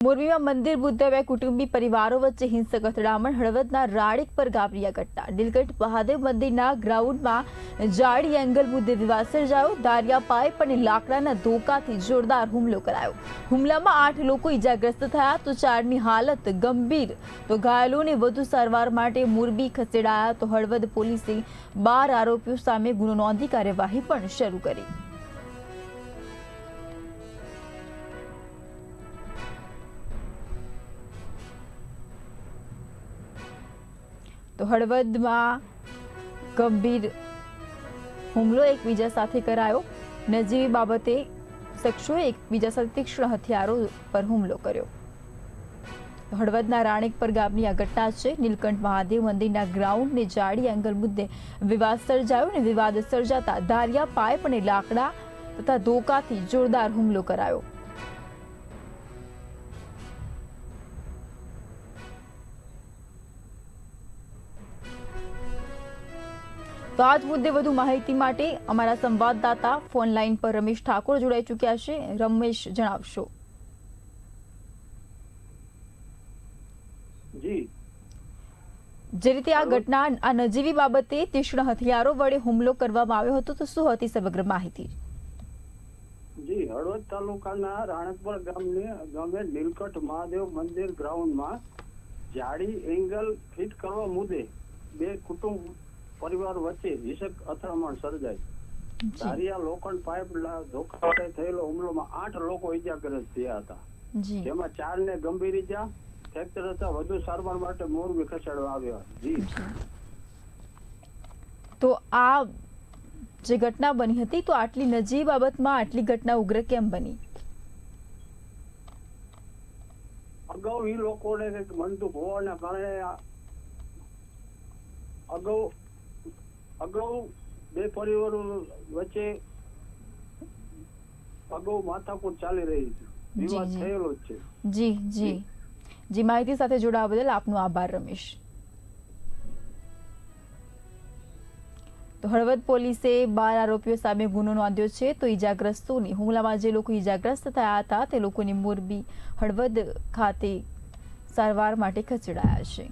મોરબીમાં મંદિર બુદ્ધવ્ય કુટુંબી પરિવારો વચ્ચે હિંસક અથડામણ હળવદના રાણીક પર ગાબરી ઘટના નીલકંઠ મહાદેવ મંદિરના ગ્રાઉન્ડમાં જાડી એંગલ મુદ્દે વિવાદ સર્જાયો। દારિયા પાઇપ અને લાકડાના ધોકાથી જોરદાર હુમલો કરાયો। હુમલામાં 8 લોકો ઈજાગ્રસ્ત થયા તો 4ની હાલત ગંભીર તો ઘાયલોને વધુ સારવાર માટે મોરબી ખસેડાયા તો હળવદ પોલીસે 12 આરોપીઓ સામે ગુનો નોંધી કાર્યવાહી પણ શરૂ કરી। તો હળવદમાં ગંભીર હુમલો એકબીજા સાથે કરાયો। નજીવી બાબતે શખ્સોએ એકબીજા સાથે તીક્ષ્ણ હથિયારો પર હુમલો કર્યો। હળવદના રાણીક પર ગામની આ ઘટના છે। નીલકંઠ મહાદેવ મંદિરના ગ્રાઉન્ડને જાડી એંગલ મુદ્દે વિવાદ સર્જાયો અને વિવાદ સર્જાતા ધારિયા પાઇપ અને લાકડા તથા ધોકાથી જોરદાર હુમલો કરાયો। તો આ જ મુદ્દે વધુ માહિતી માટે અમારા સંવાદદાતા ફોન લાઈન પર રમેશ ઠાકોર જોડાઈ ચૂક્યા છે। રમેશ, જણાવશો। જી, જે રીતે આ ઘટના આ નજીવી બાબતે તીક્ષ્ણ હથિયારો વડે હુમલો કરવામાં આવ્યો હતો તો શું હતી સમગ્ર માહિતી? જી, હળવદ તાલુકાના રાણકપર ગામે નીલકંઠ મહાદેવ મંદિર ગ્રાઉન્ડમાં જાડી એંગલ ફિટ કરવા મુદ્દે બે કુટુંબ પરિવાર વચ્ચે હિંસક અથડામણ સર્જાઈ। ધારિયા લોખંડ પાઇપ ધોકા વડે થયેલો હુમલોમાં 8 લોકો ઈજાગ્રસ્ત થયા હતા, જેમાં 4ને ગંભીર ઈજા ફ્રેક્ચર હતા। વધુ સારવાર માટે મોરબી ખસેડવામાં આવ્યા। જી, તો આ જે ઘટના બની હતી તો આટલી નજીવી બાબતમાં આટલી ઘટના ઉગ્ર કેમ બની? અગાઉ એ લોકોને મનદુખ હોવાના કારણે અગાઉ બે પરિવારો વચ્ચે અગાઉ માથાકૂટ ચાલી રહી છે, વિવાદ થયેલો જ છે। જી જી જી, માહિતી સાથે જોડાવા બદલ આપનો આભાર રમેશ। તો હળવદ પોલીસે 12 આરોપીઓ સામે ગુનો નોંધ્યો છે। તો ઈજાગ્રસ્તોની હુમલામાં જે લોકો ઈજાગ્રસ્ત થયા હતા તે લોકોને મોરબી હળવદ ખાતે સારવાર માટે ખસેડાયા છે।